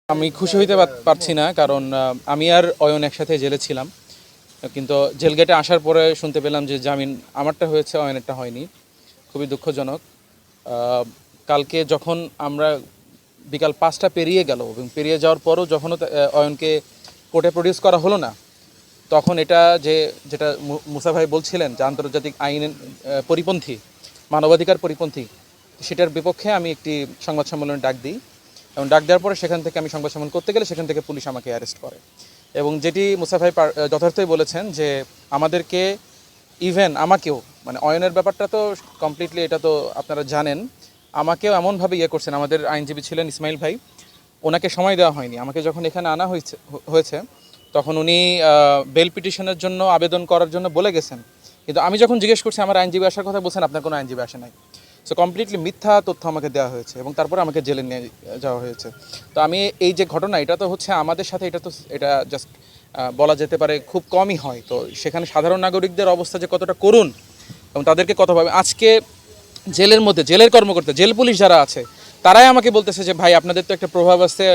আমি খুশি হইতে পারছি না, কারণ আমি আর অয়ন একসাথে জেলে ছিলাম, কিন্তু জেল গেটে আসার পরে শুনতে পেলাম যে জামিন আমারটা হয়েছে, অয়নেরটা হয়নি। খুবই দুঃখজনক। কালকে যখন আমরা বিকাল 5টা পেরিয়ে গেল এবং পেরিয়ে যাওয়ার পরও যখনও অয়নকে কোর্টে প্রডিউস করা হলো না, তখন এটা যেটা মুসা ভাই বলছিলেন যে আন্তর্জাতিক আইনের পরিপন্থী, মানবাধিকার পরিপন্থী, সেটার বিপক্ষে আমি একটি সংবাদ সম্মেলনে ডাক দিই এবং ডাক দেওয়ার পরে সেখান থেকে আমি সংবাদ সম্মেলন করতে গেলে সেখান থেকে পুলিশ আমাকে অ্যারেস্ট করে। এবং যেটি মুসা ভাই যথার্থই বলেছেন যে আমাদেরকে, ইভেন আমাকেও, মানে অয়নের ব্যাপারটা তো কমপ্লিটলি, এটা তো আপনারা জানেন, আমাকেও এমনভাবে করছেন। আমাদের আইনজীবী ছিলেন ইসমাইল ভাই, ওনাকে সময় দেওয়া হয়নি। আমাকে যখন এখানে আনা হয়েছে তখন উনি বেল পিটিশনের জন্য আবেদন করার জন্য বলে গেছেন, কিন্তু আমি যখন জিজ্ঞেস করছি আমার আইনজীবী আসার কথা, বলছেন আপনার কোনো আইনজীবী আসে নাই। সো কমপ্লিটলি মিথ্যা তথ্য আমাকে দেওয়া হয়েছে এবং তারপরে আমাকে জেলে নিয়ে যাওয়া হয়েছে। তো আমি এই যে ঘটনা, এটা তো হচ্ছে আমাদের সাথে, এটা জাস্ট বলা যেতে পারে খুব কমই হয়। তো সেখানে সাধারণ নাগরিকদের অবস্থা যে কতটা করুণ এবং তাদেরকে কতভাবে আজকে জেলের মধ্যে, জেলের কর্মকর্তা, জেল পুলিশ যারা আছে, তারাই আমাকে বলতেছে যে ভাই আপনাদের তো একটা প্রভাব আছে,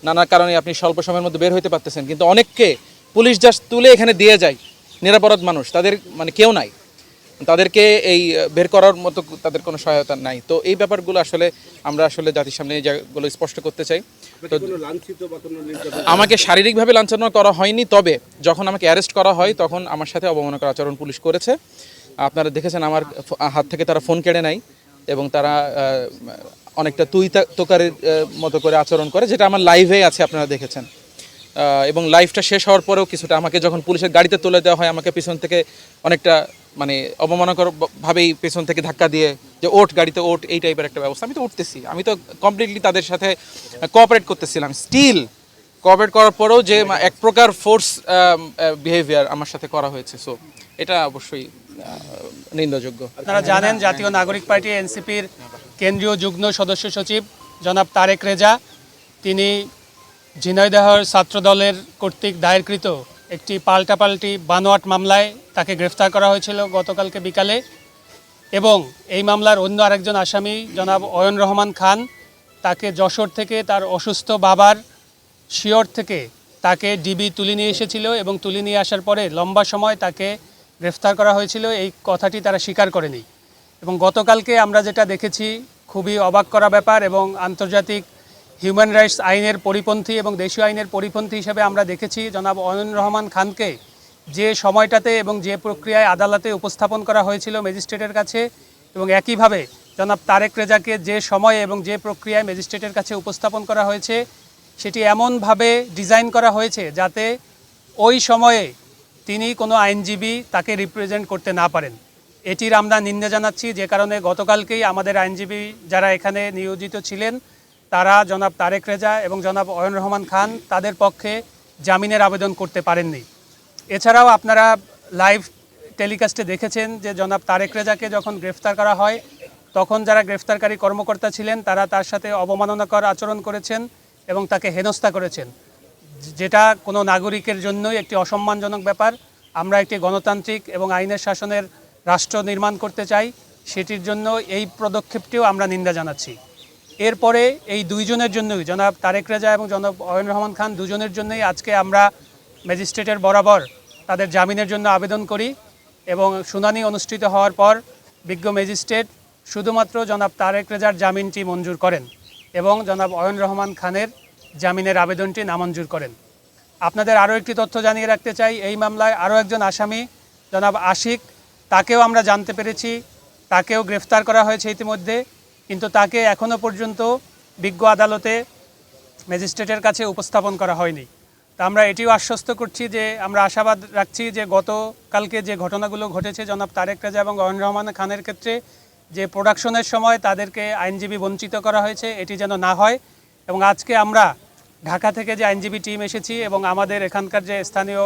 নানা কারণে আপনি স্বল্প সময়ের মধ্যে বের হইতে পারতেছেন, কিন্তু অনেককে পুলিশ জাস্ট তুলে এখানে দিয়ে যায়, নিরাপরাধ মানুষ, তাদের মানে কেউ নাই, তাদেরকে এই বের করার মতো তাদের কোনো সহায়তা নাই। তো এই ব্যাপারগুলো আসলে আমরা আসলে জাতির সামনে এই জায়গাগুলো স্পষ্ট করতে চাই। তো আমাকে শারীরিকভাবে লাঞ্ছনা করা হয়নি, তবে যখন আমাকে অ্যারেস্ট করা হয় তখন আমার সাথে অবমাননাকর আচরণ পুলিশ করেছে। আপনারা দেখেছেন আমার হাত থেকে তারা ফোন কেড়ে নেয় এবং তারা অনেকটা তুই তোকারের মতো করে আচরণ করে, যেটা আমার লাইভে আছে, আপনারা দেখেছেন। এবং লাইভটা শেষ হওয়ার পরেও কিছুটা আমাকে যখন পুলিশের গাড়িতে তুলে দেওয়া হয়, আমাকে পিছন থেকে অনেকটা মানে অবমাননাকরভাবেই পেছন থেকে ধাক্কা দিয়ে যে ওঠ, গাড়িতে ওঠ, এই টাইপের একটা ব্যবস্থা। আমি তো উঠতেছি, আমি তো কমপ্লিটলি তাদের সাথে কোঅপারেট করতেছিলাম। স্টিল কোঅপারেট করার পরেও যে এক প্রকার ফোর্স বিহেভিয়ার আমার সাথে করা হয়েছে, সো এটা অবশ্যই নিন্দাযোগ্য। আপনারা জানেন জাতীয় নাগরিক পার্টি এনসিপির কেন্দ্রীয় যুগ্ম সদস্য সচিব জনাব তারেক রেজা, তিনি ঝিনাইদহের ছাত্রদলের কর্তৃক দায়েরকৃত একটি পাল্টাপাল্টি বানোয়াট মামলায় তাকে গ্রেফতার করা হয়েছিল গতকালকে বিকালে। এবং এই মামলার অন্য আরেকজন আসামি জনাব অয়ন রহমান খান, তাকে যশোর থেকে তার অসুস্থ বাবার শিয়র থেকে তাকে ডিবি তুলে নিয়ে এসেছিল এবং তুলে নিয়ে আসার পরে লম্বা সময় তাকে গ্রেফতার করা হয়েছিল, এই কথাটি তারা স্বীকার করেনি। এবং গতকালকে আমরা যেটা দেখেছি খুবই অবাক করা ব্যাপার, এবং আন্তর্জাতিক হিউম্যান রাইটস আইনের পরিপন্থী এবং দেশীয় আইনের পরিপন্থী হিসেবে আমরা দেখেছি জনাব অয়ন রহমান খানকে যে সময়টাতে এবং যে প্রক্রিয়ায় আদালতে উপস্থাপন করা হয়েছিল ম্যাজিস্ট্রেটের কাছে, এবং একইভাবে জনাব তারেক রেজাকে যে সময়ে এবং যে প্রক্রিয়ায় ম্যাজিস্ট্রেটের কাছে উপস্থাপন করা হয়েছে, সেটি এমনভাবে ডিজাইন করা হয়েছে যাতে ওই সময়ে তিনি কোনো আইনজীবী তাকে রিপ্রেজেন্ট করতে না পারেন। এটির আমরা নিন্দা জানাচ্ছি, যে কারণে গতকালকেই আমাদের আইনজীবী যারা এখানে নিয়োজিত ছিলেন তারা জনাব তারেক রেজা এবং জনাব অয়ন রহমান খান তাদের পক্ষে জামিনের আবেদন করতে পারেননি। এছাড়াও আপনারা লাইভ টেলিকাস্টে দেখেছেন যে জনাব তারেক রেজাকে যখন গ্রেফতার করা হয় তখন যারা গ্রেফতারকারী কর্মকর্তা ছিলেন তারা তার সাথে অবমাননাকর আচরণ করেছেন এবং তাকে হেনস্থা করেছেন, যেটা কোনো নাগরিকের জন্যই একটি অসম্মানজনক ব্যাপার। আমরা একটি গণতান্ত্রিক এবং আইনের শাসনের রাষ্ট্র নির্মাণ করতে চাই, সেটির জন্য এই পদক্ষেপটিও আমরা নিন্দা জানাচ্ছি। এরপরে এই দুইজনের জন্যই, জনাব তারেক রেজা এবং জনাব অয়ন রহমান খান দুজনের জন্যই আজকে আমরা ম্যাজিস্ট্রেটের বরাবর তাদের জামিনের জন্য আবেদন করি, এবং শুনানি অনুষ্ঠিত হওয়ার পর বিজ্ঞ ম্যাজিস্ট্রেট শুধুমাত্র জনাব তারেক রেজার জামিনটি মঞ্জুর করেন এবং জনাব অয়ন রহমান খানের জামিনের আবেদনটি নামঞ্জুর করেন। আপনাদের আরও একটি তথ্য জানিয়ে রাখতে চাই, এই মামলায় আরও একজন আসামি জনাব আশিক, তাকেও আমরা জানতে পেরেছি, তাকেও গ্রেফতার করা হয়েছে ইতিমধ্যে, কিন্তু তাকে এখনও পর্যন্ত বিজ্ঞ আদালতে ম্যাজিস্ট্রেটের কাছে উপস্থাপন করা হয়নি। তা আমরা এটিও আশ্বস্ত করছি যে আমরা আশাবাদ রাখছি যে গতকালকে যে ঘটনাগুলো ঘটেছে জনাব তারেক রেজা এবং অয়ন রহমান খানের ক্ষেত্রে, যে প্রোডাকশনের সময় তাদেরকে আইনজীবী বঞ্চিত করা হয়েছে, এটি যেন না হয়। এবং আজকে আমরা ঢাকা থেকে যে আইনজীবী টিম এসেছি এবং আমাদের এখানকার যে স্থানীয়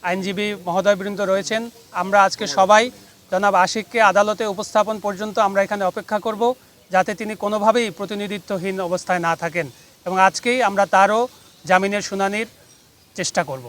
আইনজীবী মহোদয়বৃন্দ রয়েছেন, আমরা আজকে সবাই জনাব আশিককে আদালতে উপস্থাপন পর্যন্ত আমরা এখানে অপেক্ষা করব, যাতে তিনি কোনোভাবেই প্রতিনিধিত্বহীন অবস্থায় না থাকেন, এবং আজকেই আমরা তারও জামিনের শুনানির চেষ্টা করব।